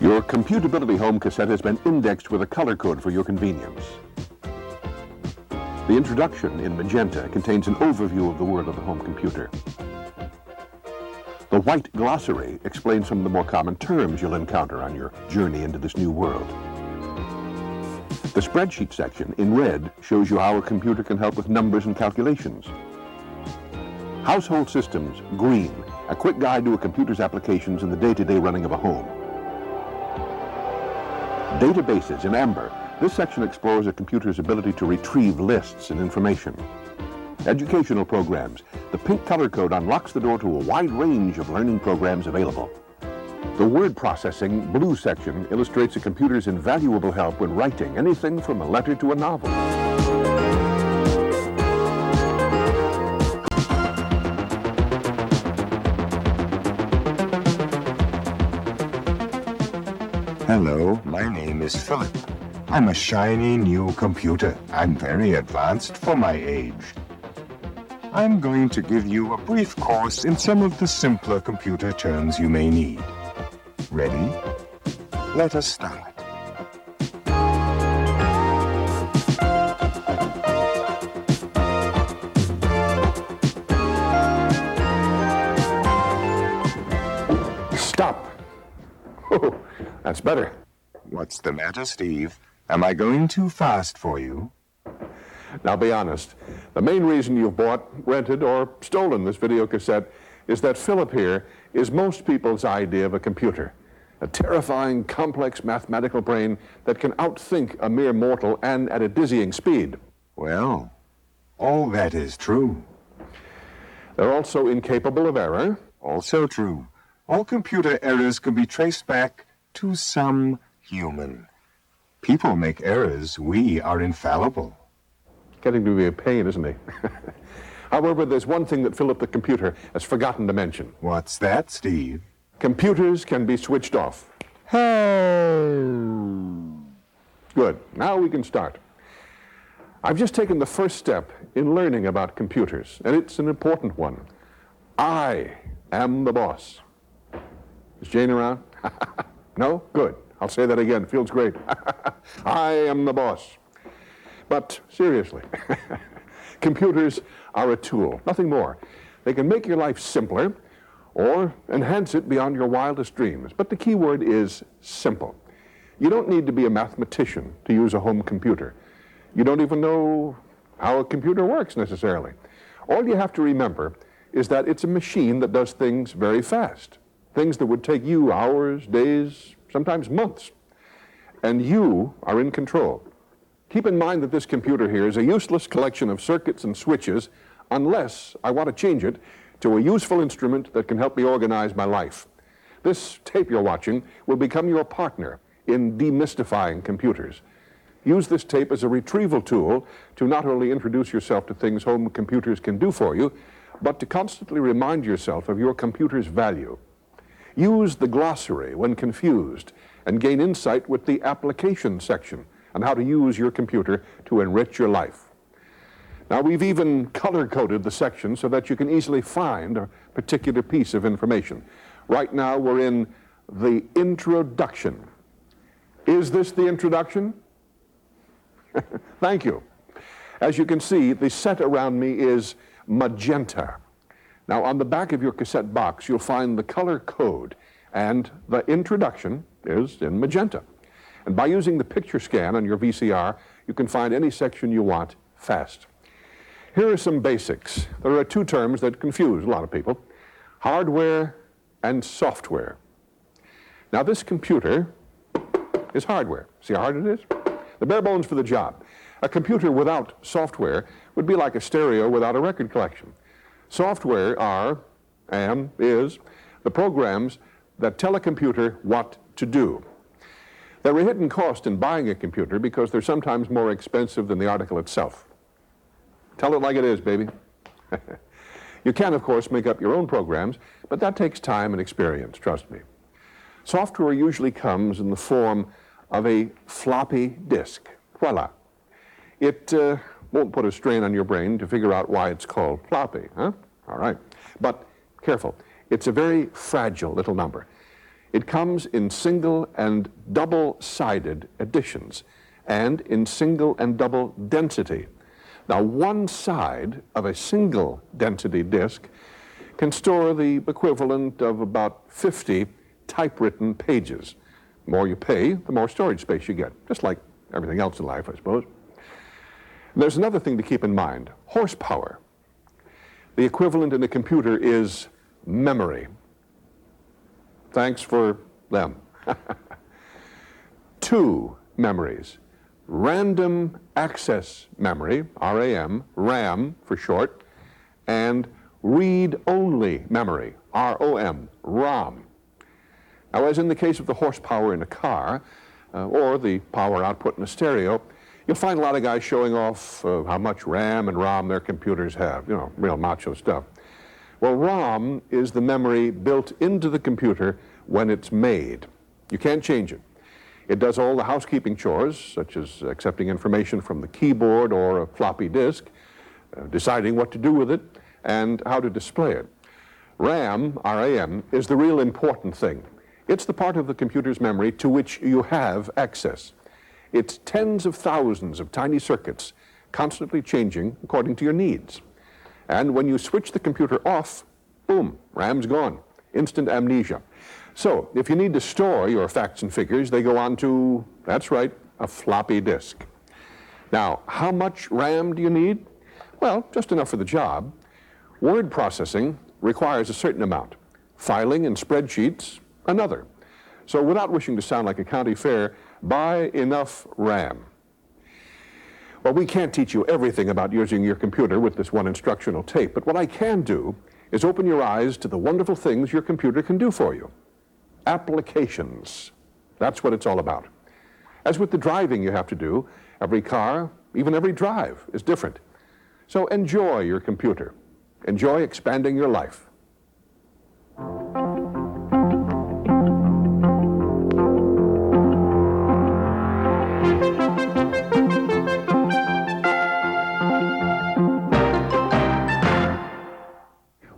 Your Computability home cassette has been indexed with a color code for your convenience. The introduction in magenta contains an overview of the world of the home computer. The white glossary explains some of the more common terms you'll encounter on your journey into this new world. The spreadsheet section in red shows you how a computer can help with numbers and calculations. Household systems, green, a quick guide to a computer's applications in the day-to-day running of a home. Databases in amber. This section explores a computer's ability to retrieve lists and information. Educational programs. The pink color code unlocks the door to a wide range of learning programs available. The word processing blue section illustrates a computer's invaluable help when writing anything from a letter to a novel. Hello, my name is Philip. I'm a shiny new computer. I'm very advanced for my age. I'm going to give you a brief course in some of the simpler computer terms you may need. Ready? Let us start. Stop. Oh, that's better. What's the matter, Steve? Am I going too fast for you? Now be honest. The main reason you've bought, rented, or stolen this video cassette is that Philip here is most people's idea of a computer. A terrifying, complex mathematical brain that can outthink a mere mortal and at a dizzying speed. Well, all that is true. They're also incapable of error. Also true. All computer errors can be traced back to some human. People make errors. We are infallible. Getting to be a pain, isn't he? However, there's one thing that Philip the computer has forgotten to mention. What's that, Steve? Computers can be switched off. Hey! Good. Now we can start. I've just taken the first step in learning about computers, and it's an important one. I am the boss. Is Jayne around? No? Good. I'll say that again. Feels great. I am the boss. But seriously, computers are a tool, nothing more. They can make your life simpler or enhance it beyond your wildest dreams. But the key word is simple. You don't need to be a mathematician to use a home computer. You don't even know how a computer works necessarily. All you have to remember is that it's a machine that does things very fast. Things that would take you hours, days, sometimes months. And you are in control. Keep in mind that this computer here is a useless collection of circuits and switches unless I want to change it to a useful instrument that can help me organize my life. This tape you're watching will become your partner in demystifying computers. Use this tape as a retrieval tool to not only introduce yourself to things home computers can do for you, but to constantly remind yourself of your computer's value. Use the glossary when confused and gain insight with the application section on how to use your computer to enrich your life. Now, we've even color-coded the section so that you can easily find a particular piece of information. Right now, we're in the introduction. Is this the introduction? Thank you. As you can see, the set around me is magenta. Now, on the back of your cassette box, you'll find the color code, and the introduction is in magenta. And by using the picture scan on your VCR, you can find any section you want fast. Here are some basics. There are two terms that confuse a lot of people: hardware and software. Now, this computer is hardware. See how hard it is? The bare bones for the job. A computer without software would be like a stereo without a record collection. Software is the programs that tell a computer what to do. They're a hidden cost in buying a computer because they're sometimes more expensive than the article itself. Tell it like it is, baby. You can, of course, make up your own programs, but that takes time and experience, trust me. Software usually comes in the form of a floppy disk. Voila. It won't put a strain on your brain to figure out why it's called floppy, huh? All right. But careful. It's a very fragile little number. It comes in single and double-sided editions and in single and double density. Now, one side of a single density disk can store the equivalent of about 50 typewritten pages. The more you pay, the more storage space you get, just like everything else in life, I suppose. There's another thing to keep in mind: horsepower. The equivalent in a computer is memory. Thanks for them. Two memories: random access memory, RAM, RAM for short, and read-only memory, ROM, ROM. Now, as in the case of the horsepower in a car, or the power output in a stereo, you'll find a lot of guys showing off how much RAM and ROM their computers have, you know, real macho stuff. Well, ROM is the memory built into the computer when it's made. You can't change it. It does all the housekeeping chores, such as accepting information from the keyboard or a floppy disk, deciding what to do with it, and how to display it. RAM, RAM, is the real important thing. It's the part of the computer's memory to which you have access. It's tens of thousands of tiny circuits, constantly changing according to your needs. And when you switch the computer off, boom, RAM's gone. Instant amnesia. So, if you need to store your facts and figures, they go on to, that's right, a floppy disk. Now, how much RAM do you need? Well, just enough for the job. Word processing requires a certain amount. Filing and spreadsheets, another. So, without wishing to sound like a county fair, buy enough RAM. Well, we can't teach you everything about using your computer with this one instructional tape, but what I can do is open your eyes to the wonderful things your computer can do for you. Applications. That's what it's all about. As with the driving you have to do, every car, even every drive, is different. So enjoy your computer. Enjoy expanding your life.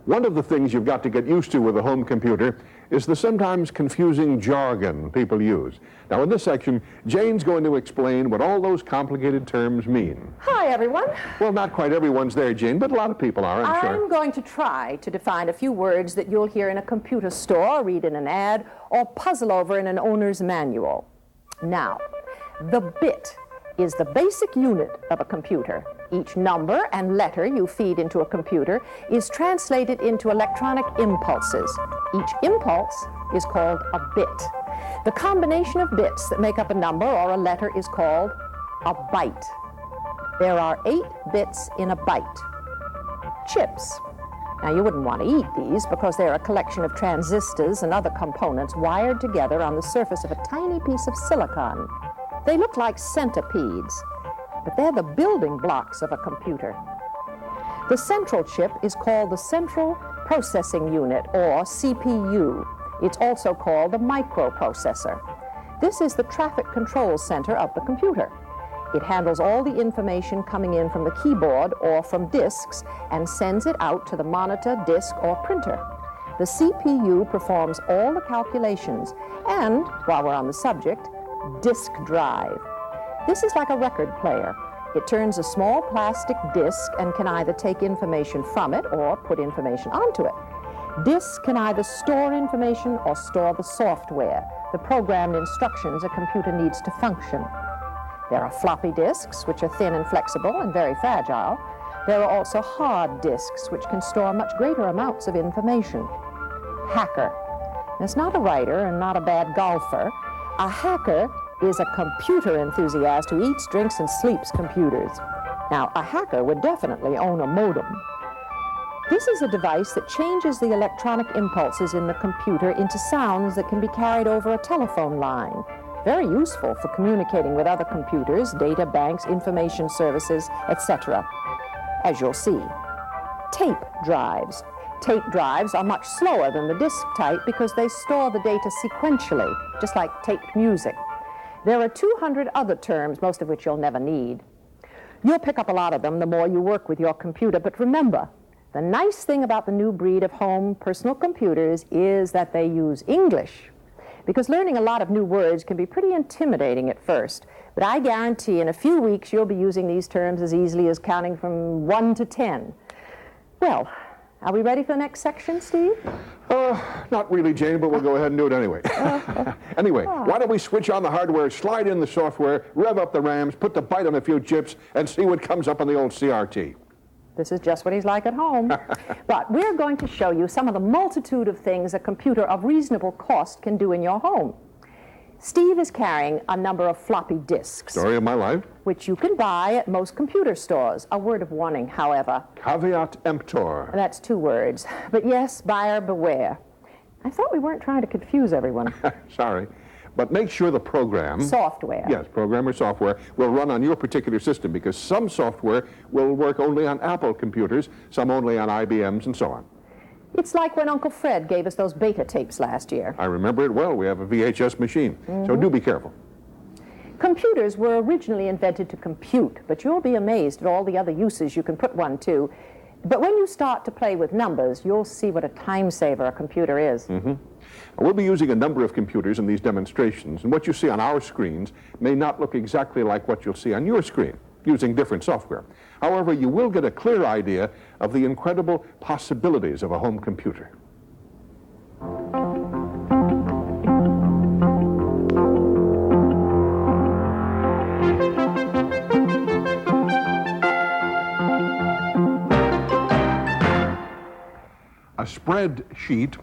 One of the things you've got to get used to with a home computer is the sometimes confusing jargon people use. Now, in this section, Jayne's going to explain what all those complicated terms mean. Hi, everyone. Well, not quite everyone's there, Jayne, but a lot of people are, I'm sure. I'm going to try to define a few words that you'll hear in a computer store, read in an ad, or puzzle over in an owner's manual. Now, the bit is the basic unit of a computer. Each number and letter you feed into a computer is translated into electronic impulses. Each impulse is called a bit. The combination of bits that make up a number or a letter is called a byte. There are 8 bits in a byte. Chips. Now, you wouldn't want to eat these because they're a collection of transistors and other components wired together on the surface of a tiny piece of silicon. They look like centipedes, but they're the building blocks of a computer. The central chip is called the Central Processing Unit, or CPU. It's also called the microprocessor. This is the traffic control center of the computer. It handles all the information coming in from the keyboard or from disks and sends it out to the monitor, disk, or printer. The CPU performs all the calculations and, while we're on the subject, disk drive. This is like a record player. It turns a small plastic disk and can either take information from it or put information onto it. Disks can either store information or store the software, the programmed instructions a computer needs to function. There are floppy disks, which are thin and flexible and very fragile. There are also hard disks, which can store much greater amounts of information. Hacker. It's not a writer and not a bad golfer. A hacker is a computer enthusiast who eats, drinks, and sleeps computers. Now, a hacker would definitely own a modem. This is a device that changes the electronic impulses in the computer into sounds that can be carried over a telephone line. Very useful for communicating with other computers, data banks, information services, etc. As you'll see. Tape drives. Tape drives are much slower than the disk type because they store the data sequentially, just like taped music. There are 200 other terms, most of which you'll never need. You'll pick up a lot of them the more you work with your computer, but remember, the nice thing about the new breed of home personal computers is that they use English. because learning a lot of new words can be pretty intimidating at first. But I guarantee in a few weeks you'll be using these terms as easily as counting from 1 to 10. Well, are we ready for the next section, Steve? Not really, Jane, but we'll go ahead and do it anyway. Anyway, why don't we switch on the hardware, slide in the software, rev up the RAMs, put the byte on a few chips, and see what comes up on the old CRT. This is just what he's like at home. But we're going to show you some of the multitude of things a computer of reasonable cost can do in your home. Steve is carrying a number of floppy disks. Story of my life. Which you can buy at most computer stores. A word of warning, however. Caveat emptor. That's 2 words. But yes, buyer beware. I thought we weren't trying to confuse everyone. Sorry. But make sure the program... Software. Yes, program or software will run on your particular system, because some software will work only on Apple computers, some only on IBM's, and so on. It's like when Uncle Fred gave us those beta tapes last year. I remember it well. We have a VHS machine, so do be careful. Computers were originally invented to compute, but you'll be amazed at all the other uses you can put one to. But when you start to play with numbers, you'll see what a time saver a computer is. We'll be using a number of computers in these demonstrations, and what you see on our screens may not look exactly like what you'll see on your screen, using different software. However, you will get a clear idea of the incredible possibilities of a home computer. A spreadsheet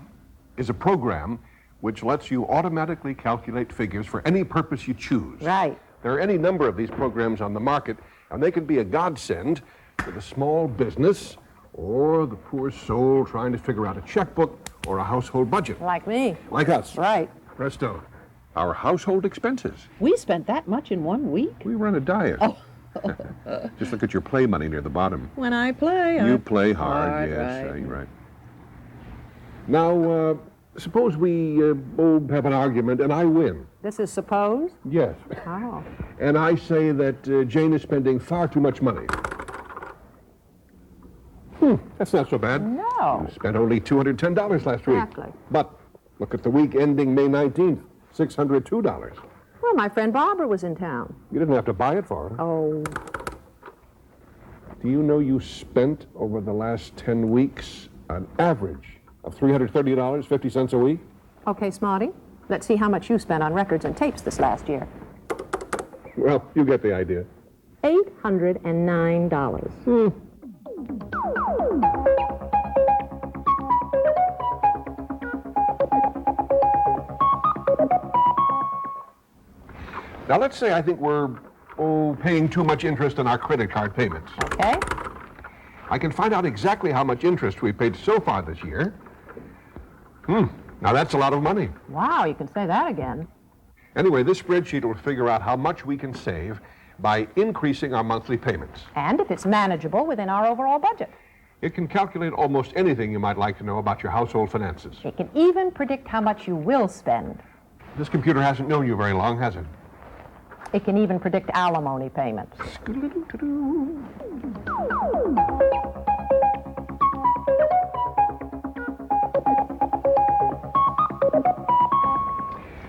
is a program which lets you automatically calculate figures for any purpose you choose. Right. There are any number of these programs on the market, and they can be a godsend to the small business or the poor soul trying to figure out a checkbook or a household budget. Like me. Like us. Right. Presto. Our household expenses. We spent that much in 1 week? We run a diet. Oh. Just look at your play money near the bottom. When I play, You play hard, yes, right. you're right. Now, suppose we have an argument and I win. This is suppose? Yes. Oh. And I say that Jane is spending far too much money. That's not so bad. No. You spent only $210 last week. Exactly. But look at the week ending May 19th, $602. Well, my friend Barbara was in town. You didn't have to buy it for her. Oh. Do you know you spent over the last 10 weeks an average of $330, 50 cents a week? Okay, Smarty. Let's see how much you spent on records and tapes this last year. Well, you get the idea. $809. Now, let's say I think we're paying too much interest on our credit card payments. Okay. I can find out exactly how much interest we paid so far this year. Now, that's a lot of money. Wow, you can say that again. Anyway, this spreadsheet will figure out how much we can save by increasing our monthly payments. And if it's manageable within our overall budget. It can calculate almost anything you might like to know about your household finances. It can even predict how much you will spend. This computer hasn't known you very long, has it? It can even predict alimony payments.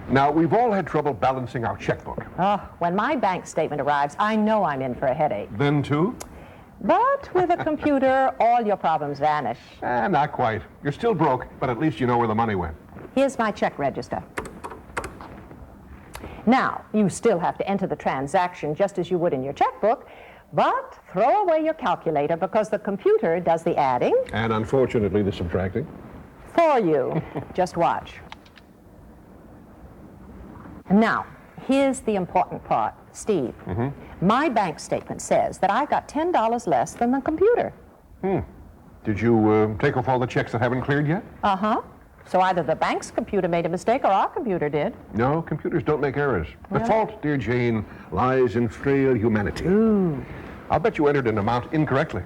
Now, we've all had trouble balancing our checkbook. Oh, when my bank statement arrives, I know I'm in for a headache. Then, too? But with a computer, all your problems vanish. Not quite. You're still broke, but at least you know where the money went. Here's my check register. Now, you still have to enter the transaction just as you would in your checkbook, but throw away your calculator because the computer does the adding. And unfortunately, the subtracting. For you. Just watch. Now, here's the important part. Steve, my bank statement says that I've got $10 less than the computer. Did you take off all the checks that haven't cleared yet? Uh-huh. So either the bank's computer made a mistake or our computer did. No, computers don't make errors. The fault, dear Jane, lies in frail humanity. I'll bet you entered an amount incorrectly.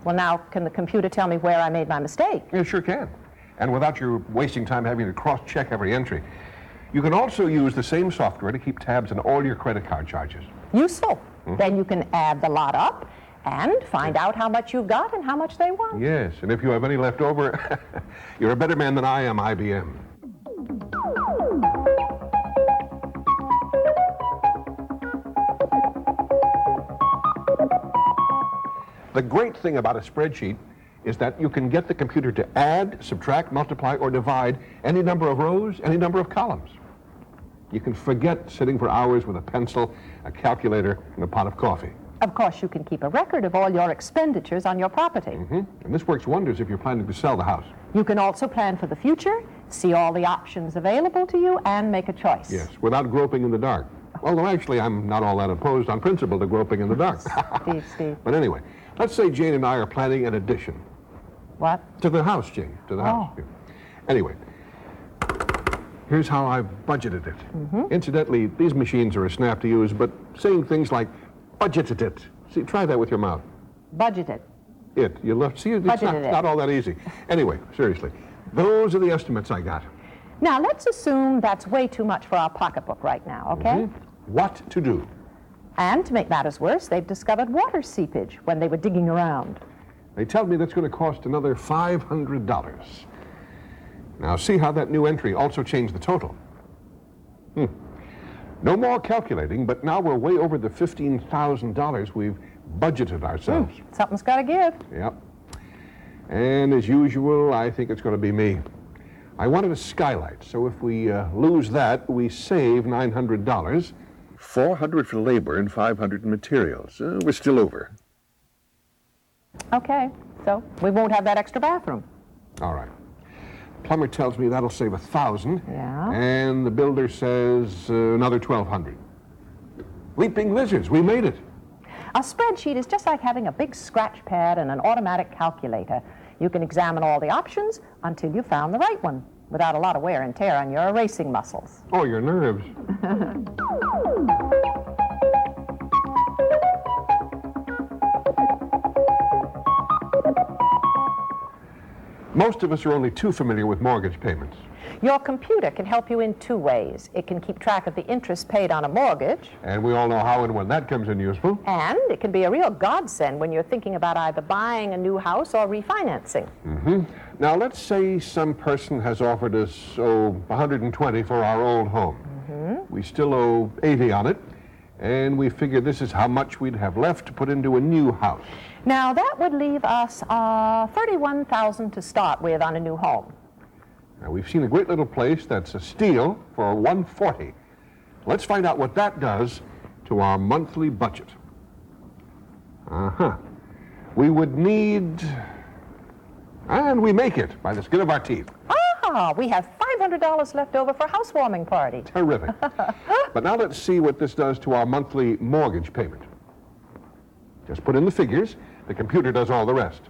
Well, now, can the computer tell me where I made my mistake? It sure can. And without you wasting time having to cross-check every entry. You can also use the same software to keep tabs on all your credit card charges. Useful. Then you can add the lot up and find out how much you've got and how much they want. Yes, and if you have any left over, you're a better man than I am, IBM. The great thing about a spreadsheet is that you can get the computer to add, subtract, multiply, or divide any number of rows, any number of columns. You can forget sitting for hours with a pencil, a calculator, and a pot of coffee. Of course, you can keep a record of all your expenditures on your property. And this works wonders if you're planning to sell the house. You can also plan for the future, see all the options available to you, and make a choice. Yes, without groping in the dark. Although actually I'm not all that opposed on principle to groping in the dark. Steve. But anyway, let's say Jane and I are planning an addition. What? To the house, Jane, to the house. Yeah. Anyway, here's how I've budgeted it. Incidentally, these machines are a snap to use, but saying things like budgeted it. See, try that with your mouth. Budgeted. You left. See, it's Budgeted not all that easy. Anyway, seriously, those are the estimates I got. Now, let's assume that's way too much for our pocketbook right now, okay? What to do? And to make matters worse, they've discovered water seepage when they were digging around. They tell me that's going to cost another $500. Now, see how that new entry also changed the total. No more calculating, but now we're way over the $15,000 we've budgeted ourselves. Something's got to give. Yep. And as usual, I think it's going to be me. I wanted a skylight, so if we lose that, we save $900. $400 for labor and $500 in materials. We're still over. Okay, so we won't have that extra bathroom. All right. Plumber tells me that'll save $1,000. Yeah. And the builder says another $1,200. Leaping lizards, we made it. A spreadsheet is just like having a big scratch pad and an automatic calculator. You can examine all the options until you found the right one, without a lot of wear and tear on your erasing muscles. Oh, your nerves. Most of us are only too familiar with mortgage payments. Your computer can help you in two ways. It can keep track of the interest paid on a mortgage. And we all know how and when that comes in useful. And it can be a real godsend when you're thinking about either buying a new house or refinancing. Now, let's say some person has offered us, $120 for our old home. We still owe $80 on it, and we figure this is how much we'd have left to put into a new house. Now, that would leave us $31,000 to start with on a new home. Now, we've seen a great little place that's a steal for $140. Let's find out what that does to our monthly budget. We would need, and we make it by the skin of our teeth. We have $500 left over for a housewarming party. Terrific. But now let's see what this does to our monthly mortgage payment. Just put in the figures. The computer does all the rest.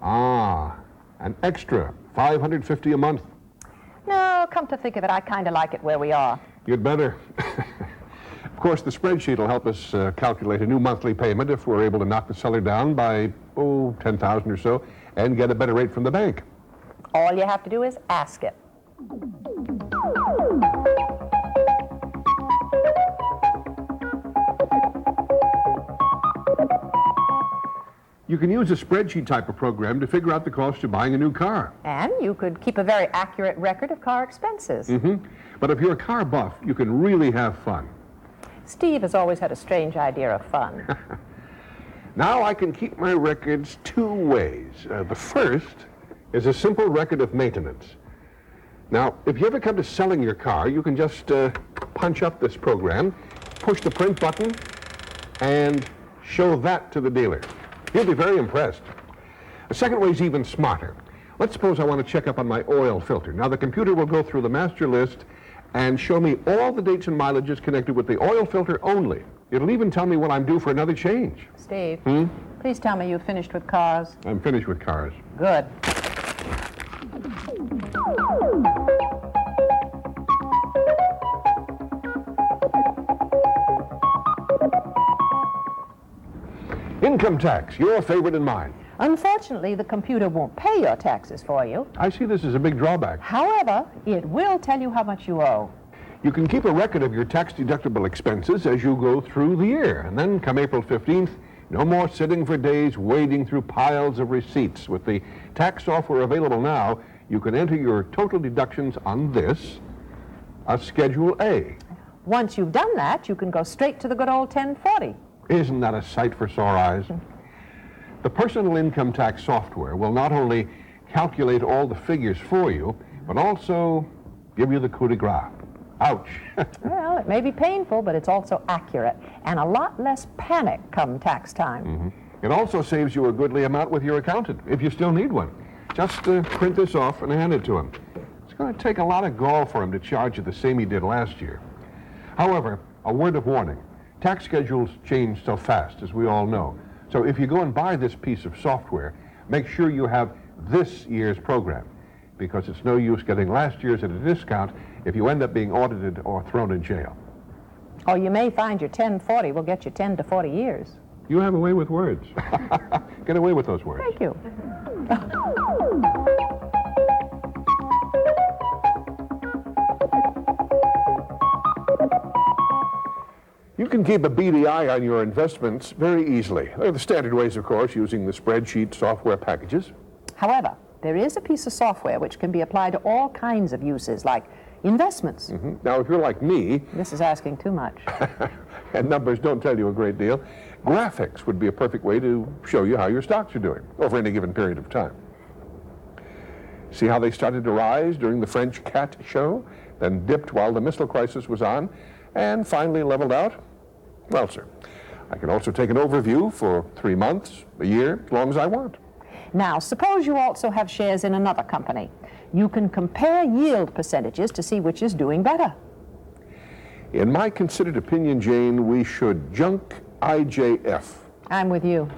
An extra $550 a month. No, come to think of it, I kind of like it where we are. You'd better. Of course, the spreadsheet will help us calculate a new monthly payment if we're able to knock the seller down by, $10,000 or so and get a better rate from the bank. All you have to do is ask it. You can use a spreadsheet type of program to figure out the cost of buying a new car. And you could keep a very accurate record of car expenses. But if you're a car buff, you can really have fun. Steve has always had a strange idea of fun. Now I can keep my records two ways. The first is a simple record of maintenance. Now, if you ever come to selling your car, you can just punch up this program, push the print button, and show that to the dealer. He'll be very impressed. The second way is even smarter. Let's suppose I want to check up on my oil filter. Now, the computer will go through the master list and show me all the dates and mileages connected with the oil filter only. It'll even tell me when I'm due for another change. Steve, please tell me you've finished with cars. I'm finished with cars. Good. Income tax, your favorite and mine. Unfortunately, the computer won't pay your taxes for you. I see this as a big drawback. However, it will tell you how much you owe. You can keep a record of your tax-deductible expenses as you go through the year. And then come April 15th, no more sitting for days wading through piles of receipts. With the tax software available now, you can enter your total deductions on this, a Schedule A. Once you've done that, you can go straight to the good old 1040. Isn't that a sight for sore eyes? The personal income tax software will not only calculate all the figures for you, but also give you the coup de grace. Ouch. Well, it may be painful, but it's also accurate, and a lot less panic come tax time. Mm-hmm. It also saves you a goodly amount with your accountant, if you still need one. Just print this off and hand it to him. It's going to take a lot of gall for him to charge you the same he did last year. However, a word of warning. Tax schedules change so fast, as we all know. So if you go and buy this piece of software, make sure you have this year's program, because it's no use getting last year's at a discount if you end up being audited or thrown in jail. Or you may find your 1040 will get you 10 to 40 years. You have a way with words. Get away with those words. Thank you. You can keep a beady eye on your investments very easily. They're the standard ways, of course, using the spreadsheet software packages. However, there is a piece of software which can be applied to all kinds of uses, like investments. Mm-hmm. Now, if you're like me, This is asking too much. and numbers don't tell you a great deal, graphics would be a perfect way to show you how your stocks are doing over any given period of time. See how they started to rise during the French cat show, then dipped while the missile crisis was on, and finally leveled out? Well, sir, I can also take an overview for 3 months, a year, as long as I want. Now, suppose you also have shares in another company. You can compare yield percentages to see which is doing better. In my considered opinion, Jane, we should junk IJF. I'm with you.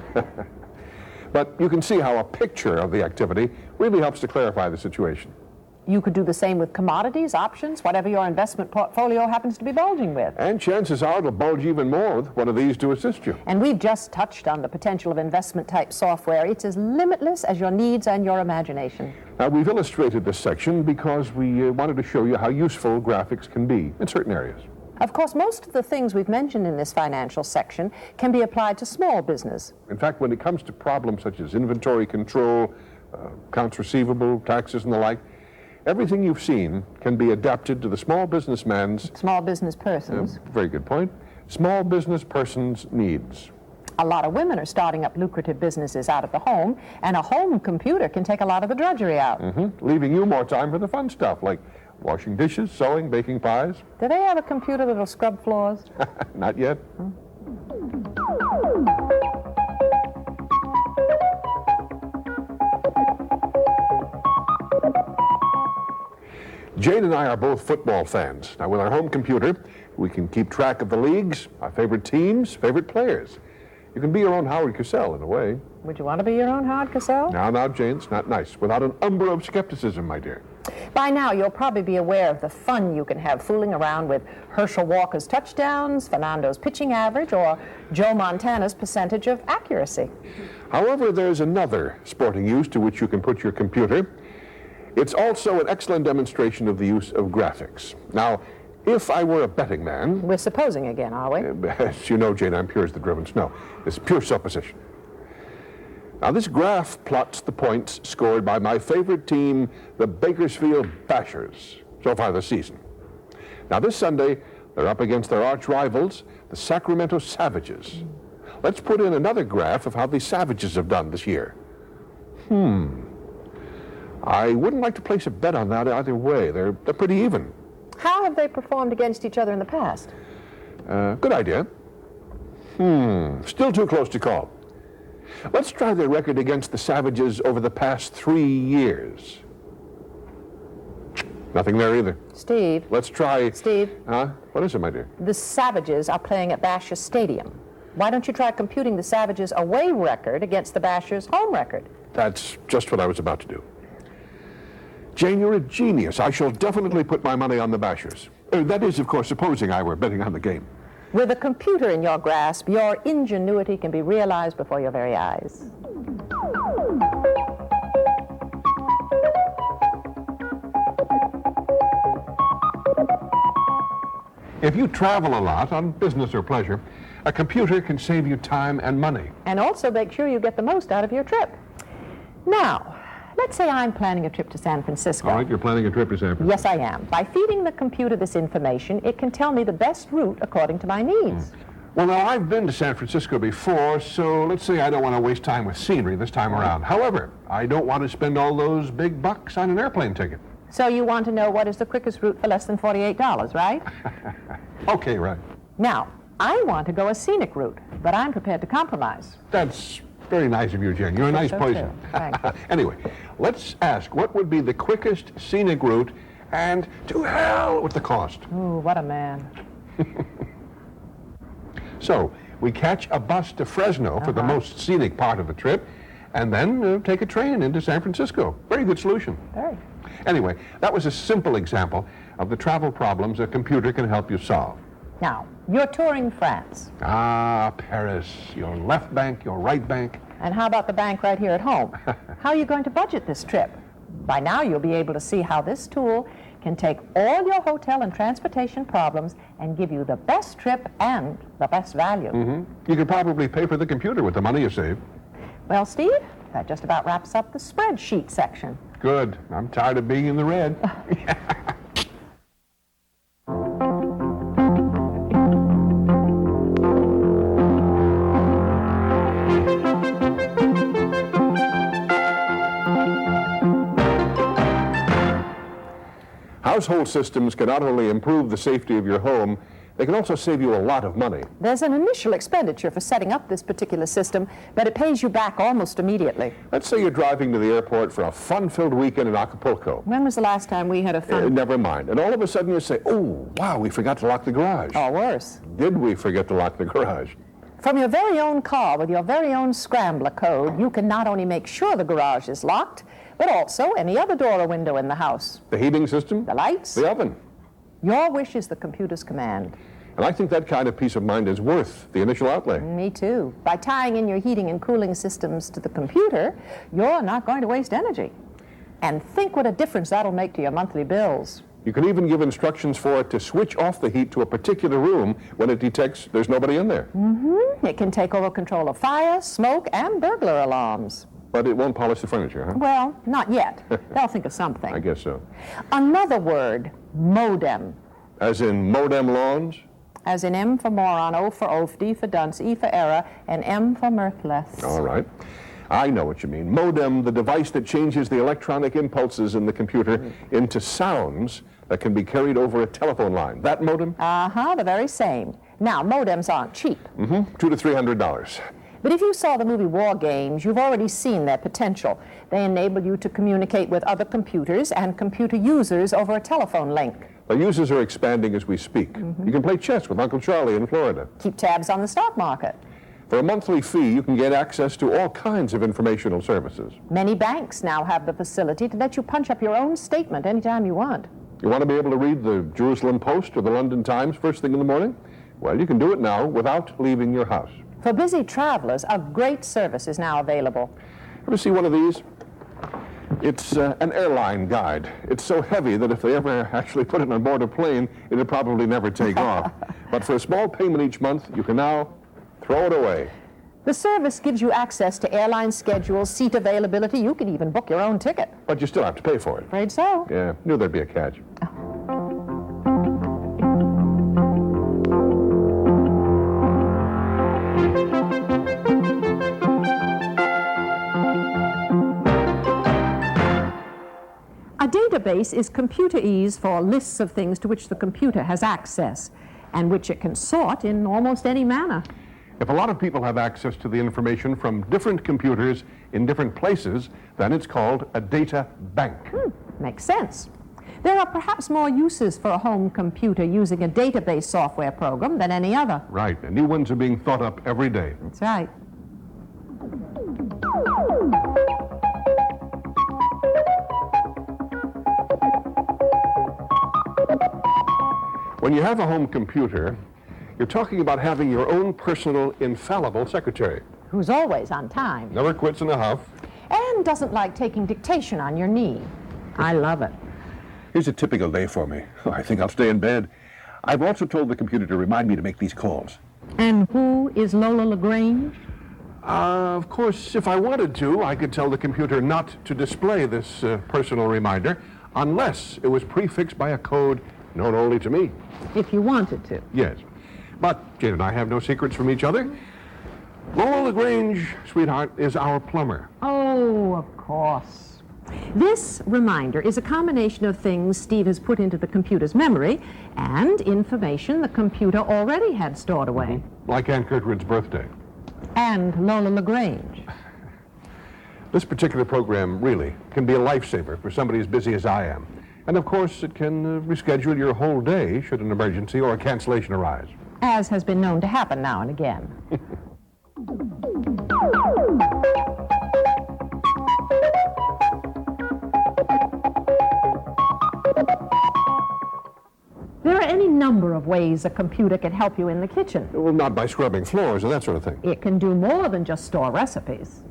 But you can see how a picture of the activity really helps to clarify the situation. You could do the same with commodities, options, whatever your investment portfolio happens to be bulging with. And chances are it'll bulge even more with one of these to assist you. And we've just touched on the potential of investment-type software. It's as limitless as your needs and your imagination. Now, we've illustrated this section because we wanted to show you how useful graphics can be in certain areas. Of course, most of the things we've mentioned in this financial section can be applied to small business. In fact, when it comes to problems such as inventory control, accounts receivable, taxes, and the like, everything you've seen can be adapted to the small businessman's... Small business persons. Very good point. Small business person's needs. A lot of women are starting up lucrative businesses out of the home, and a home computer can take a lot of the drudgery out. Mm-hmm. Leaving you more time for the fun stuff, like washing dishes, sewing, baking pies. Do they have a computer that'll scrub floors? Not yet. Jane and I are both football fans. Now, with our home computer, we can keep track of the leagues, our favorite teams, favorite players. You can be your own Howard Cosell, in a way. Would you want to be your own Howard Cosell? Now, Jane, it's not nice. Without an umber of skepticism, my dear. By now, you'll probably be aware of the fun you can have fooling around with Herschel Walker's touchdowns, Fernando's pitching average, or Joe Montana's percentage of accuracy. However, there's another sporting use to which you can put your computer. It's also an excellent demonstration of the use of graphics. Now, if I were a betting man... We're supposing again, are we? As you know, Jane, I'm pure as the driven snow. It's pure supposition. Now, this graph plots the points scored by my favorite team, the Bakersfield Bashers, so far this season. Now, this Sunday, they're up against their arch rivals, the Sacramento Savages. Let's put in another graph of how the Savages have done this year. I wouldn't like to place a bet on that either way. They're pretty even. How have they performed against each other in the past? Good idea. Still too close to call. Let's try their record against the Savages over the past 3 years. Nothing there either. Steve. Let's try... Steve. What is it, my dear? The Savages are playing at Bashers Stadium. Why don't you try computing the Savages' away record against the Bashers' home record? That's just what I was about to do. Jane, you're a genius. I shall definitely put my money on the Bashers. That is, of course, supposing I were betting on the game. With a computer in your grasp, your ingenuity can be realized before your very eyes. If you travel a lot on business or pleasure, a computer can save you time and money. And also make sure you get the most out of your trip. Now, let's say I'm planning a trip to San Francisco. All right, you're planning a trip to San Francisco. Yes, I am. By feeding the computer this information, it can tell me the best route according to my needs. Well, now, I've been to San Francisco before, so let's say I don't want to waste time with scenery this time around. However, I don't want to spend all those big bucks on an airplane ticket. So you want to know what is the quickest route for less than $48, right? Okay, right. Now, I want to go a scenic route, but I'm prepared to compromise. That's very nice of you, Jane. You're a nice So person. too. Thank you. Anyway, let's ask what would be the quickest scenic route, and to hell with the cost. Ooh, what a man. So, we catch a bus to Fresno for the most scenic part of the trip, and then take a train into San Francisco. Very good solution. Very. Anyway, that was a simple example of the travel problems a computer can help you solve. Now, you're touring France. Ah, Paris, your left bank, your right bank. And how about the bank right here at home? How are you going to budget this trip? By now, you'll be able to see how this tool can take all your hotel and transportation problems and give you the best trip and the best value. You could probably pay for the computer with the money you save. Well, Steve, that just about wraps up the spreadsheet section. Good. I'm tired of being in the red. Household systems can not only improve the safety of your home, they can also save you a lot of money. There's an initial expenditure for setting up this particular system, but it pays you back almost immediately. Let's say you're driving to the airport for a fun-filled weekend in Acapulco. When was the last time we had a fun... Never mind. And all of a sudden you say, oh, wow, we forgot to lock the garage. Or worse. Did we forget to lock the garage? From your very own car with your very own scrambler code, you can not only make sure the garage is locked, but also any other door or window in the house. The heating system? The lights? The oven? Your wish is the computer's command. And I think that kind of peace of mind is worth the initial outlay. Me too. By tying in your heating and cooling systems to the computer, you're not going to waste energy. And think what a difference that'll make to your monthly bills. You can even give instructions for it to switch off the heat to a particular room when it detects there's nobody in there. It can take over control of fire, smoke, and burglar alarms. But it won't polish the furniture, huh? Well, not yet. They'll think of something. I guess so. Another word, modem. As in modem lawns? As in M for moron, O for oaf, D for dunce, E for error, and M for mirthless. All right. I know what you mean. Modem, the device that changes the electronic impulses in the computer into sounds that can be carried over a telephone line. That modem? Uh-huh, the very same. Now, modems aren't cheap. $200 to $300. But if you saw the movie War Games, you've already seen their potential. They enable you to communicate with other computers and computer users over a telephone link. The users are expanding as we speak. You can play chess with Uncle Charlie in Florida. Keep tabs on the stock market. For a monthly fee, you can get access to all kinds of informational services. Many banks now have the facility to let you punch up your own statement anytime you want. You want to be able to read the Jerusalem Post or the London Times first thing in the morning? Well, you can do it now without leaving your house. For busy travelers, a great service is now available. Ever see one of these? It's an airline guide. It's so heavy that if they ever actually put it on board a plane, it'd probably never take off. But for a small payment each month, you can now throw it away. The service gives you access to airline schedules, seat availability. You can even book your own ticket. But you still have to pay for it. Afraid so. Yeah, knew there'd be a catch. A database is computerese for lists of things to which the computer has access and which it can sort in almost any manner. If a lot of people have access to the information from different computers in different places, then it's called a data bank. Makes sense. There are perhaps more uses for a home computer using a database software program than any other. Right, and new ones are being thought up every day. That's right. When you have a home computer, you're talking about having your own personal, infallible secretary. Who's always on time Never quits in a huff. and doesn't like taking dictation on your knee. I love it. Here's a typical day for me. Oh, I think I'll stay in bed. I've also told the computer to remind me to make these calls. And who is Lola LaGrange? Of course, if I wanted to, I could tell the computer not to display this personal reminder unless it was prefixed by a code known only to me. If you wanted to. Yes. But Jane and I have no secrets from each other. Lola LaGrange, sweetheart, is our plumber. Oh, of course. This reminder is a combination of things Steve has put into the computer's memory and information the computer already had stored away. Like Aunt Gertrude's birthday. And Lola LaGrange. This particular program really can be a lifesaver for somebody as busy as I am. And of course, it can reschedule your whole day should an emergency or a cancellation arise. As has been known to happen now and again. There are any number of ways a computer can help you in the kitchen. Well, not by scrubbing floors and that sort of thing. It can do more than just store recipes.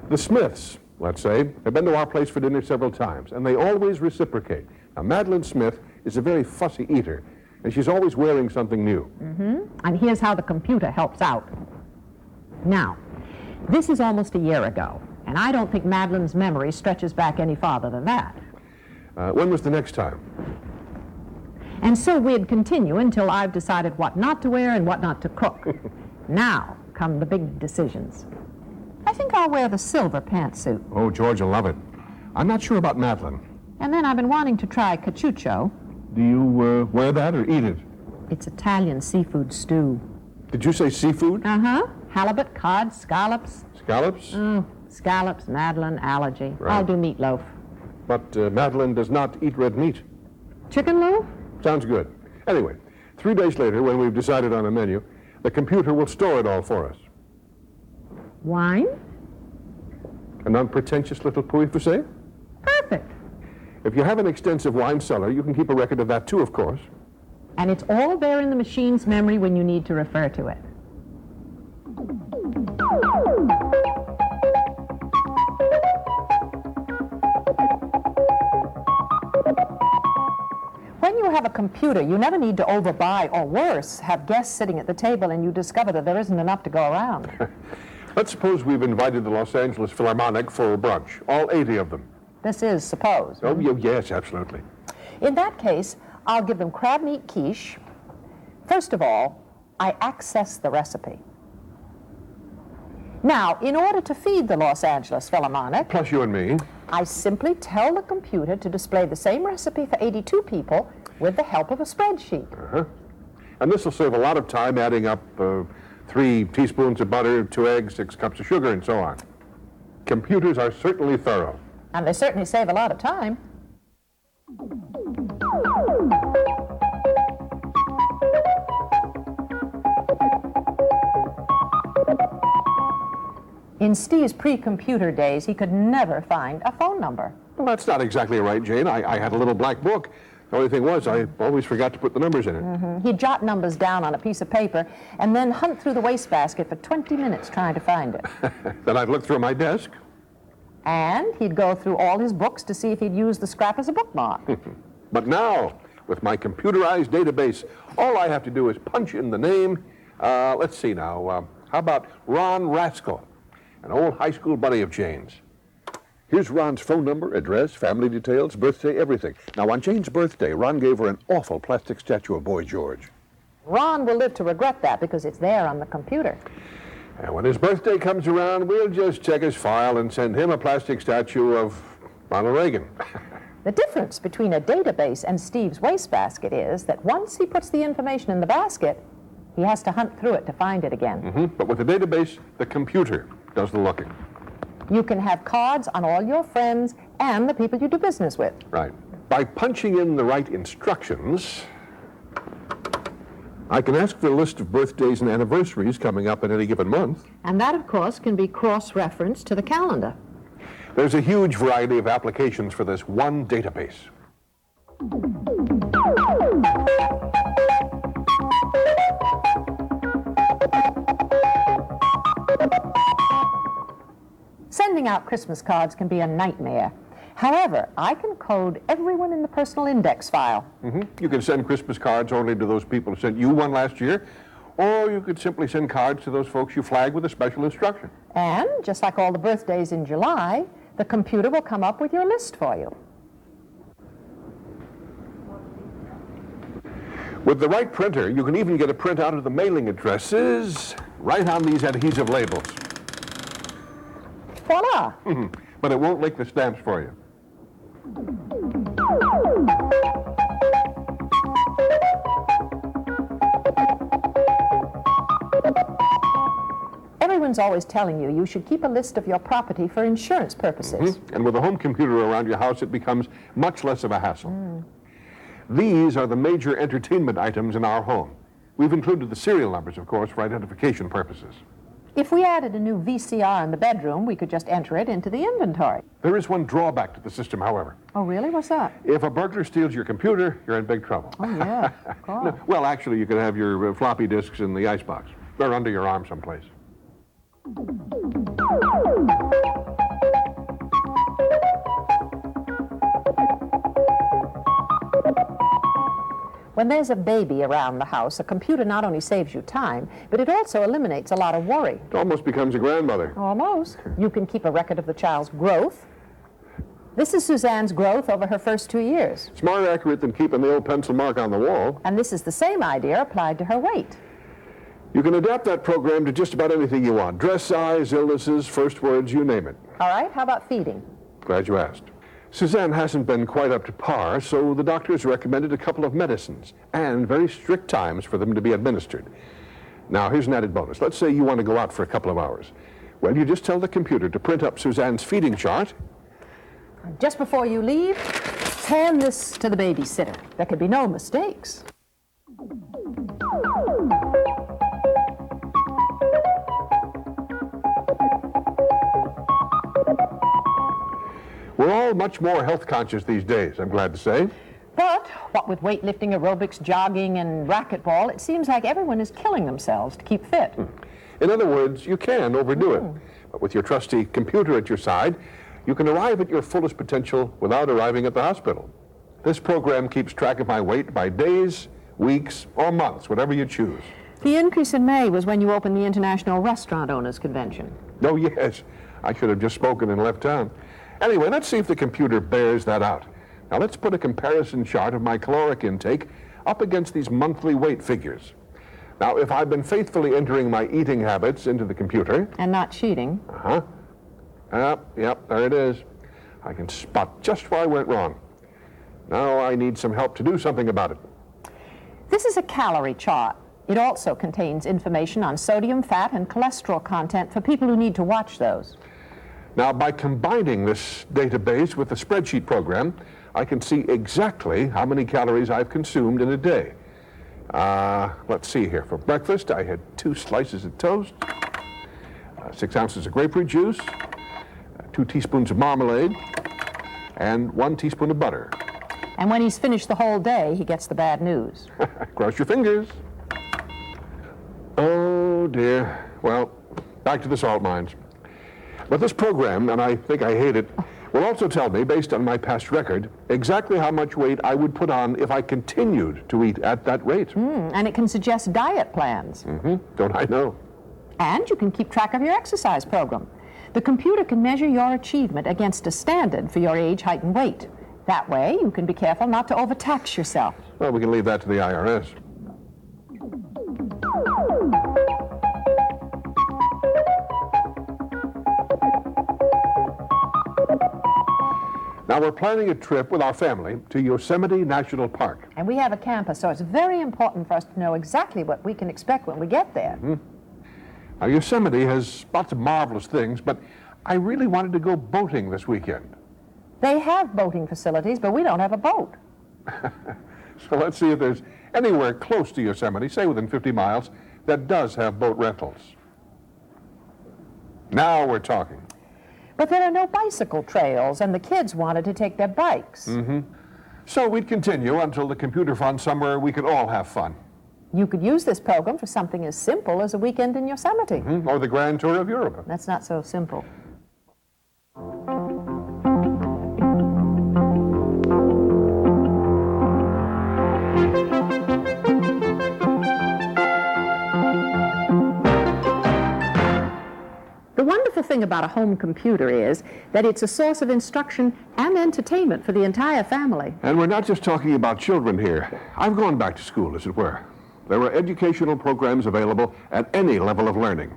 The Smiths, let's say, have been to our place for dinner several times, and they always reciprocate. Now, Madeline Smith is a very fussy eater, and she's always wearing something new. And here's how the computer helps out. Now, this is almost a year ago, and I don't think Madeline's memory stretches back any farther than that. When was the next time? And so we'd continue until I've decided what not to wear and what not to cook. Now come the big decisions. I think I'll wear the silver pantsuit. Oh, George will love it. I'm not sure about Madeline. And then I've been wanting to try cachucho. Do you wear that or eat it? It's Italian seafood stew. Did you say seafood? Uh-huh. Halibut, cod, scallops. Scallops? Scallops, Madeline, allergy. Right. I'll do meatloaf. But Madeline does not eat red meat. Chicken loaf? Sounds good. Anyway, 3 days later, when we've decided on a menu, the computer will store it all for us. Wine? An unpretentious little pouilly-fussé? Perfect. If you have an extensive wine cellar, you can keep a record of that too, of course. And it's all there in the machine's memory when you need to refer to it. When you have a computer, you never need to overbuy, or worse, have guests sitting at the table and you discover that there isn't enough to go around. Let's suppose we've invited the Los Angeles Philharmonic for a brunch, all 80 of them. This is suppose. Oh, yes, absolutely. In that case, I'll give them crab meat quiche. First of all, I access the recipe. Now, in order to feed the Los Angeles Philharmonic, Plus you and me. I simply tell the computer to display the same recipe for 82 people with the help of a spreadsheet. And this will save a lot of time adding up 3 teaspoons of butter, 2 eggs, 6 cups of sugar, and so on. Computers are certainly thorough. And they certainly save a lot of time. In Steve's pre-computer days, he could never find a phone number. Well, that's not exactly right, Jane. I had a little black book. The only thing was, I always forgot to put the numbers in it. He'd jot numbers down on a piece of paper and then hunt through the wastebasket for 20 minutes trying to find it. Then I'd look through my desk. And he'd go through all his books to see if he'd use the scrap as a bookmark. But now, with my computerized database, all I have to do is punch in the name. Let's see now. How about Ron Rascal, an old high school buddy of Jane's? Here's Ron's phone number, address, family details, birthday, everything. Now, on Jane's birthday, Ron gave her an awful plastic statue of Boy George. Ron will live to regret that because it's there on the computer. And when his birthday comes around, we'll just check his file and send him a plastic statue of Ronald Reagan. The difference between a database and Steve's wastebasket is that once he puts the information in the basket, he has to hunt through it to find it again. But with the database, the computer does the looking. You can have cards on all your friends and the people you do business with. Right. By punching in the right instructions, I can ask for a list of birthdays and anniversaries coming up in any given month. And that, of course, can be cross-referenced to the calendar. There's a huge variety of applications for this one database. Sending out Christmas cards can be a nightmare. However, I can code everyone in the personal index file. You can send Christmas cards only to those people who sent you one last year, or you could simply send cards to those folks you flagged with a special instruction. And, just like all the birthdays in July, the computer will come up with your list for you. With the right printer, you can even get a printout of the mailing addresses right on these adhesive labels. Voila! But it won't lick the stamps for you. Everyone's always telling you should keep a list of your property for insurance purposes. And with a home computer around your house, it becomes much less of a hassle. These are the major entertainment items in our home. We've included the serial numbers, of course, for identification purposes. If we added a new VCR in the bedroom, we could just enter it into the inventory. There is one drawback to the system, however. Oh, really? What's that? If a burglar steals your computer, you're in big trouble. Oh, yeah, of course. No, well, actually, you could have your floppy disks in the icebox. They're under your arm someplace. When there's a baby around the house, a computer not only saves you time, but it also eliminates a lot of worry. It almost becomes a grandmother. Almost. You can keep a record of the child's growth. This is Suzanne's growth over her first 2 years. It's more accurate than keeping the old pencil mark on the wall. And this is the same idea applied to her weight. You can adapt that program to just about anything you want. Dress size, illnesses, first words, you name it. All right, how about feeding? Glad you asked. Suzanne hasn't been quite up to par, so the doctors recommended a couple of medicines and very strict times for them to be administered. Now, here's an added bonus. Let's say you want to go out for a couple of hours. Well, you just tell the computer to print up Suzanne's feeding chart. Just before you leave, hand this to the babysitter. There could be no mistakes. We're all much more health conscious these days, I'm glad to say. But what with weightlifting, aerobics, jogging, and racquetball, it seems like everyone is killing themselves to keep fit. In other words, you can overdo it. But with your trusty computer at your side, you can arrive at your fullest potential without arriving at the hospital. This program keeps track of my weight by days, weeks, or months, whatever you choose. The increase in May was when you opened the International Restaurant Owners Convention. Oh, yes. I should have just spoken and left town. Anyway, let's see if the computer bears that out. Now, let's put a comparison chart of my caloric intake up against these monthly weight figures. Now, if I've been faithfully entering my eating habits into the computer... And not cheating. Yep, there it is. I can spot just where I went wrong. Now I need some help to do something about it. This is a calorie chart. It also contains information on sodium, fat, and cholesterol content for people who need to watch those. Now, by combining this database with the spreadsheet program, I can see exactly how many calories I've consumed in a day. Let's see here. For breakfast, I had 2 slices of toast, 6 ounces of grapefruit juice, 2 teaspoons of marmalade, and 1 teaspoon of butter. And when he's finished the whole day, he gets the bad news. Cross your fingers. Oh, dear. Well, back to the salt mines. But this program, and I think I hate it, will also tell me, based on my past record, exactly how much weight I would put on if I continued to eat at that rate. And it can suggest diet plans. Don't I know? And you can keep track of your exercise program. The computer can measure your achievement against a standard for your age, height, and weight. That way, you can be careful not to overtax yourself. Well, we can leave that to the IRS. Now, we're planning a trip with our family to Yosemite National Park. And we have a camper, so it's very important for us to know exactly what we can expect when we get there. Now, Yosemite has lots of marvelous things, but I really wanted to go boating this weekend. They have boating facilities, but we don't have a boat. So let's see if there's anywhere close to Yosemite, say within 50 miles, that does have boat rentals. Now we're talking. But there are no bicycle trails, and the kids wanted to take their bikes. So we'd continue until the computer found somewhere we could all have fun. You could use this program for something as simple as a weekend in Yosemite. Or the Grand Tour of Europe. That's not so simple. The wonderful thing about a home computer is that it's a source of instruction and entertainment for the entire family. And we're not just talking about children here. I've gone back to school, as it were. There are educational programs available at any level of learning.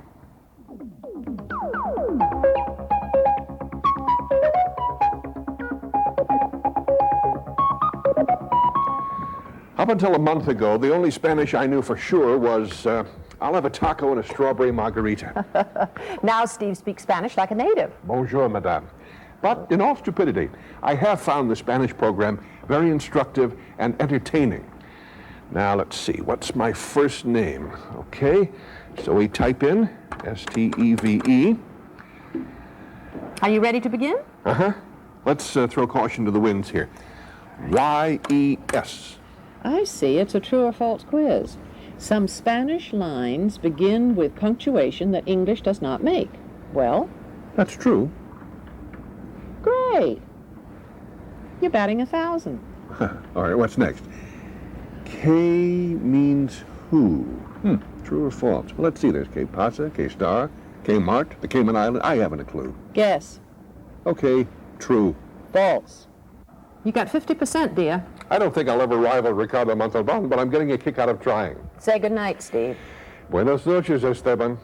Up until a month ago, the only Spanish I knew for sure was, I'll have a taco and a strawberry margarita. Now Steve speaks Spanish like a native. Bonjour, madame. But in all stupidity, I have found the Spanish program very instructive and entertaining. Now, let's see, what's my first name? Okay, so we type in S-T-E-V-E. Are you ready to begin? Uh-huh. Let's throw caution to the winds here. Y-E-S. I see. It's a true or false quiz. Some Spanish lines begin with punctuation that English does not make. Well, That's true. great. You're batting 1,000. All right, what's next? K means who? True or false? Well, let's see. There's K Pasa, K Star, K Mart, the Cayman Island. I haven't a clue. Guess. Okay, true. False. You got 50%, dear. I don't think I'll ever rival Ricardo Montalban, but I'm getting a kick out of trying. Say goodnight, Steve. Buenas noches, Esteban.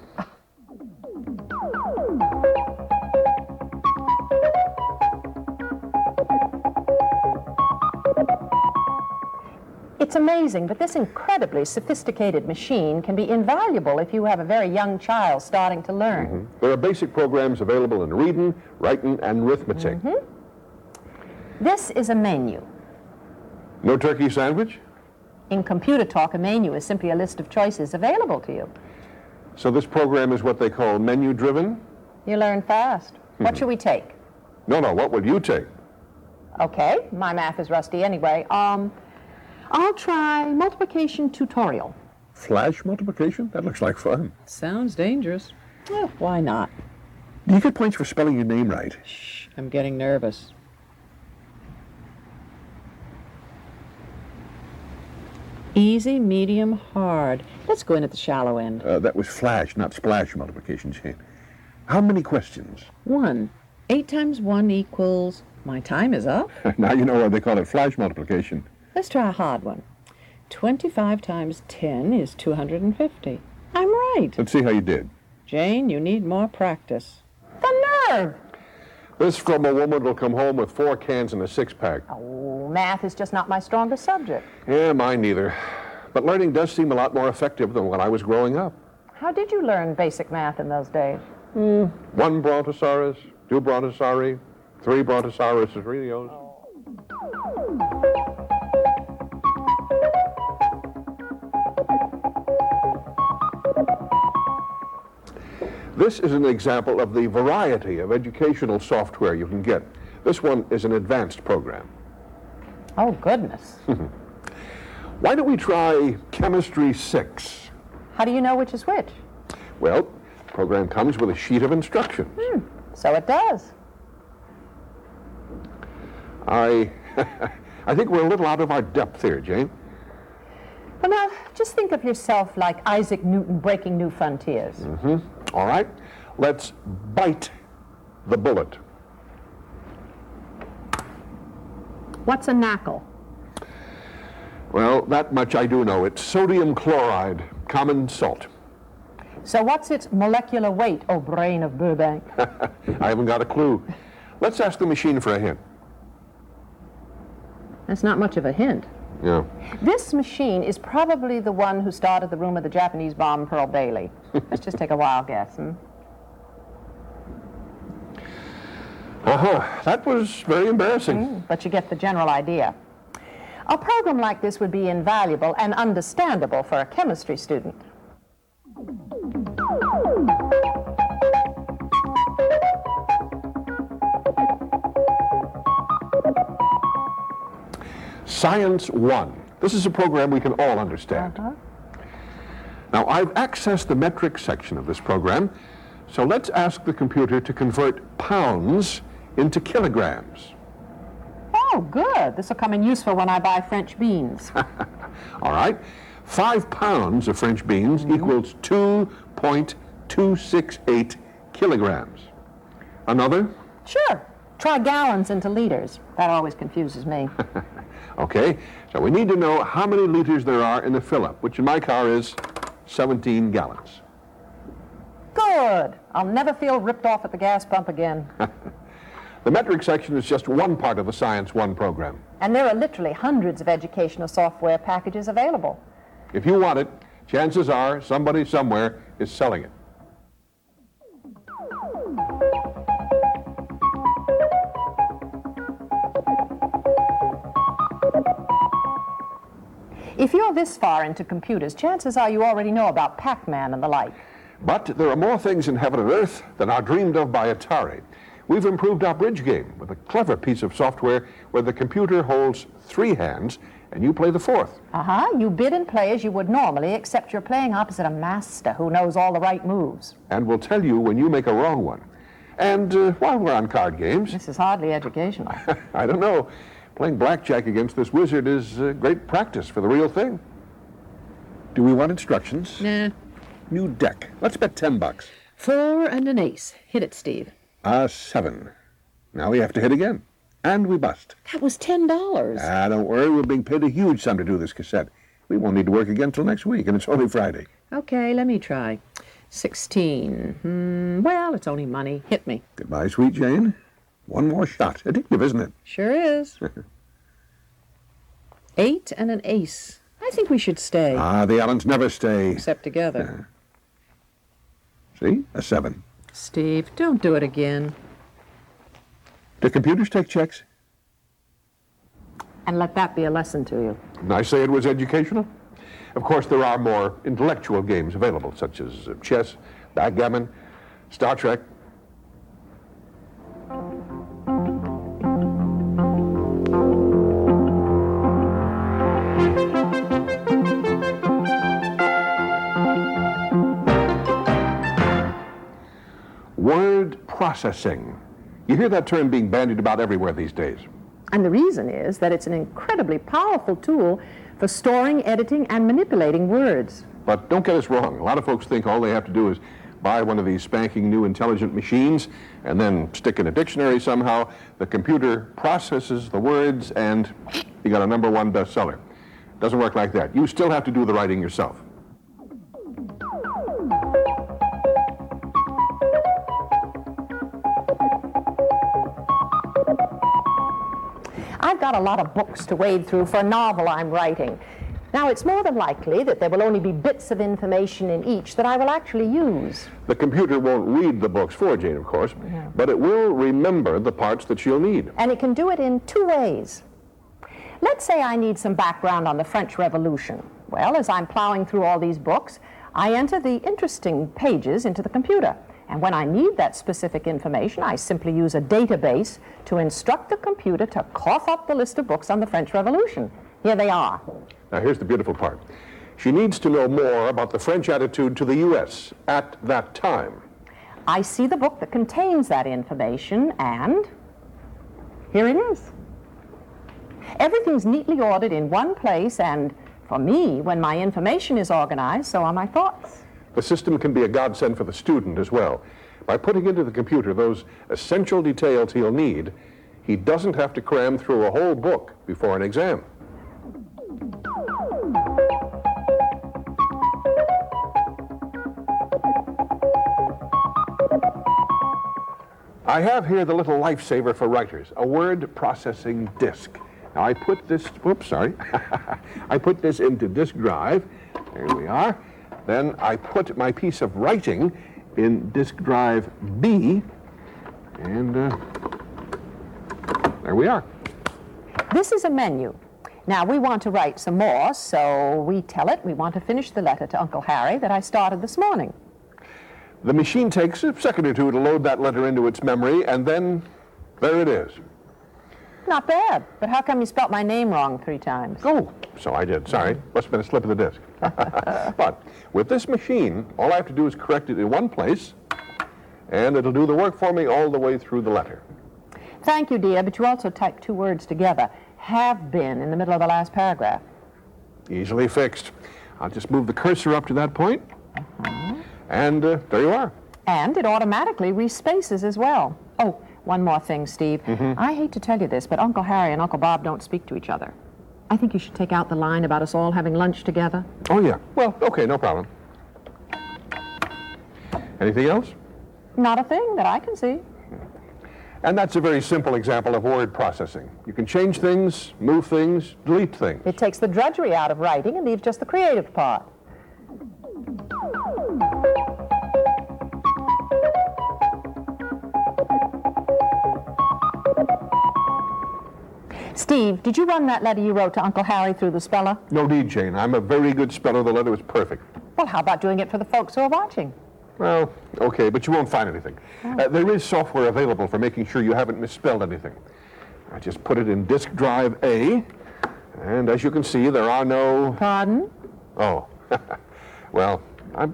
It's amazing, but this incredibly sophisticated machine can be invaluable if you have a very young child starting to learn. There are basic programs available in reading, writing, and arithmetic. This is a menu. No turkey sandwich? In computer talk, a menu is simply a list of choices available to you. So this program is what they call menu-driven? You learn fast. What should we take? No, what would you take? Okay, my math is rusty anyway. I'll try multiplication tutorial. Flash multiplication? That looks like fun. Sounds dangerous. Well, why not? Do you get points for spelling your name right? Shh, I'm getting nervous. Easy, medium, hard. Let's go in at the shallow end. That was flash, not splash multiplication, Jayne. How many questions? 1. 8 times 1 equals... My time is up. Now you know why they call it flash multiplication. Let's try a hard one. 25 times 10 is 250. I'm right. Let's see how you did. Jane, you need more practice. The nerve! This from a woman who'll come home with 4 cans and a 6-pack. Oh, math is just not my strongest subject. Yeah, mine neither. But learning does seem a lot more effective than when I was growing up. How did you learn basic math in those days? 1 brontosaurus, 2 brontosauri, 3 brontosaurus Rios. This is an example of the variety of educational software you can get. This one is an advanced program. Oh, goodness. Why don't we try Chemistry 6? How do you know which is which? Well, the program comes with a sheet of instructions. So it does. I think we're a little out of our depth here, Jayne. Well, now, just think of yourself like Isaac Newton breaking new frontiers. All right, let's bite the bullet. What's a knuckle? Well, that much I do know. It's sodium chloride, common salt. So what's its molecular weight, oh brain of Burbank? I haven't got a clue. Let's ask the machine for a hint. That's not much of a hint. Yeah. This machine is probably the one who started the rumor the Japanese bombed Pearl Bailey. Let's just take a wild guess. That was very embarrassing. But you get the general idea. A program like this would be invaluable and understandable for a chemistry student. Science 1. This is a program we can all understand. Now, I've accessed the metric section of this program, so let's ask the computer to convert pounds into kilograms. Oh, good. This will come in useful when I buy French beans. All right. 5 pounds of French beans equals 2.268 kilograms. Another? Sure. Try gallons into liters. That always confuses me. Okay, so we need to know how many liters there are in the fill-up, which in my car is 17 gallons. Good. I'll never feel ripped off at the gas pump again. The metric section is just one part of the Science 1 program. And there are literally hundreds of educational software packages available. If you want it, chances are somebody somewhere is selling it. If you're this far into computers, chances are you already know about Pac-Man and the like. But there are more things in heaven and earth than are dreamed of by Atari. We've improved our bridge game with a clever piece of software where the computer holds 3 hands and you play the 4th. You bid and play as you would normally, except you're playing opposite a master who knows all the right moves. And will tell you when you make a wrong one. And while we're on card games... This is hardly educational. I don't know. Playing blackjack against this wizard is great practice for the real thing. Do we want instructions? Nah. New deck. Let's bet $10. 4 and an ace. Hit it, Steve. 7. Now we have to hit again. And we bust. That was $10. Don't worry. We're being paid a huge sum to do this cassette. We won't need to work again till next week, and it's only Friday. Okay, let me try. 16. Well, it's only money. Hit me. Goodbye, sweet Jane. One more shot. Addictive, isn't it? Sure is. 8 and an ace. I think we should stay. The Allens never stay. Except together. See? A 7. Steve, don't do it again. Do computers take checks? And let that be a lesson to you. And I say it was educational. Of course, there are more intellectual games available, such as chess, backgammon, Star Trek. Word processing. You hear that term being bandied about everywhere these days. And the reason is that it's an incredibly powerful tool for storing, editing, and manipulating words. But don't get us wrong. A lot of folks think all they have to do is buy one of these spanking new intelligent machines and then stick in a dictionary somehow. The computer processes the words and you got a #1 bestseller. Doesn't work like that. You still have to do the writing yourself. I've got a lot of books to wade through for a novel I'm writing. Now, it's more than likely that there will only be bits of information in each that I will actually use. The computer won't read the books for Jane, of course, but it will remember the parts that she'll need. And it can do it in 2 ways. Let's say I need some background on the French Revolution. Well, as I'm plowing through all these books, I enter the interesting pages into the computer. And when I need that specific information, I simply use a database to instruct the computer to cough up the list of books on the French Revolution. Here they are. Now, here's the beautiful part. She needs to know more about the French attitude to the U.S. at that time. I see the book that contains that information, and here it is. Everything's neatly ordered in one place, and for me, when my information is organized, so are my thoughts. The system can be a godsend for the student as well. By putting into the computer those essential details he'll need, he doesn't have to cram through a whole book before an exam. I have here the little lifesaver for writers, a word processing disk. Now I put this, I put this into disk drive. There we are. Then I put my piece of writing in disk drive B, and there we are. This is a menu. Now, we want to write some more, so we tell it we want to finish the letter to Uncle Harry that I started this morning. The machine takes a second or two to load that letter into its memory, and then there it is. Not bad, but how come you spelt my name wrong 3 times? Oh, so I did. Sorry. Must have been a slip of the disc. But with this machine, all I have to do is correct it in one place, and it'll do the work for me all the way through the letter. Thank you, dear, but you also typed 2 words together. Have been in the middle of the last paragraph. Easily fixed. I'll just move the cursor up to that point, and there you are. And it automatically respaces as well. Oh, one more thing, Steve. I hate to tell you this, but Uncle Harry and Uncle Bob don't speak to each other. I think you should take out the line about us all having lunch together. Oh, yeah. Well, okay, no problem. Anything else? Not a thing that I can see. And that's a very simple example of word processing. You can change things, move things, delete things. It takes the drudgery out of writing and leaves just the creative part. Steve, did you run that letter you wrote to Uncle Harry through the speller? No need, Jane. I'm a very good speller. The letter was perfect. Well, how about doing it for the folks who are watching? Well, okay, but you won't find anything. There is software available for making sure you haven't misspelled anything. I just put it in disk drive A, and as you can see, there are no... Pardon? Oh. Well,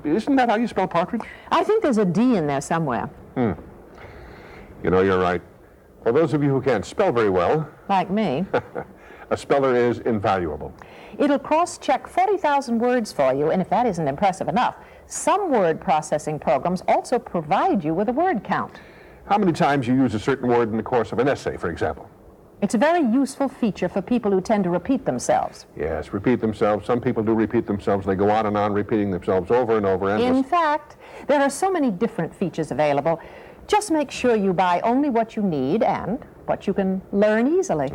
isn't that how you spell partridge? I think there's a D in there somewhere. You know, you're right. For those of you who can't spell very well, Like me. a speller is invaluable. It'll cross-check 40,000 words for you, and if that isn't impressive enough, some word processing programs also provide you with a word count. How many times you use a certain word in the course of an essay, for example? It's a very useful feature for people who tend to repeat themselves. Yes, repeat themselves. Some people do repeat themselves. They go on, repeating themselves over and over. In fact, there are so many different features available. Just make sure you buy only what you need and what you can learn easily.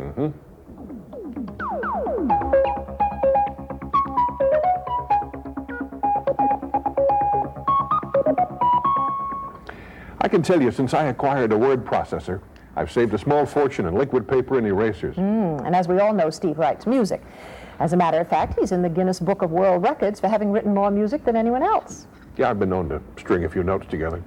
I can tell you, since I acquired a word processor, I've saved a small fortune in liquid paper and erasers. And as we all know, Steve writes music. As a matter of fact, he's in the Guinness Book of World Records for having written more music than anyone else. Yeah, I've been known to string a few notes together.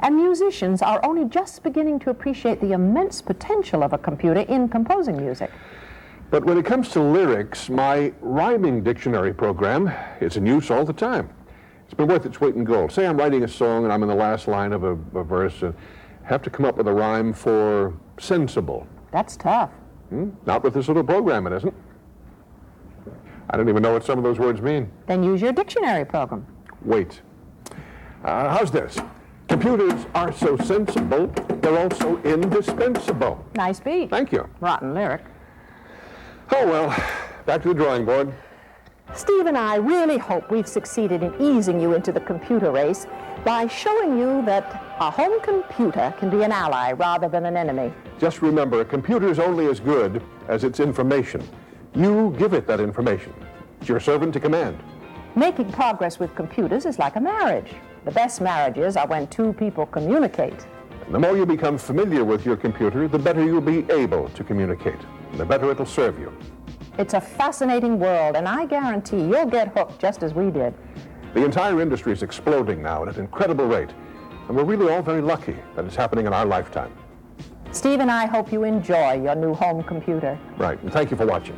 And musicians are only just beginning to appreciate the immense potential of a computer in composing music. But when it comes to lyrics, my rhyming dictionary program is in use all the time. It's been worth its weight in gold. Say I'm writing a song and I'm in the last line of a verse and have to come up with a rhyme for sensible. That's tough. Not with this little program, it isn't. I don't even know what some of those words mean. Then use your dictionary program. Wait. How's this? Computers are so sensible, they're also indispensable. Nice beat. Thank you. Rotten lyric. Oh, well, back to the drawing board. Steve and I really hope we've succeeded in easing you into the computer race by showing you that a home computer can be an ally rather than an enemy. Just remember, a computer is only as good as its information. You give it that information. It's your servant to command. Making progress with computers is like a marriage. The best marriages are when two people communicate. And the more you become familiar with your computer, the better you'll be able to communicate, and the better it'll serve you. It's a fascinating world, and I guarantee you'll get hooked just as we did. The entire industry is exploding now at an incredible rate, and we're really all very lucky that it's happening in our lifetime. Steve and I hope you enjoy your new home computer. Right, and thank you for watching.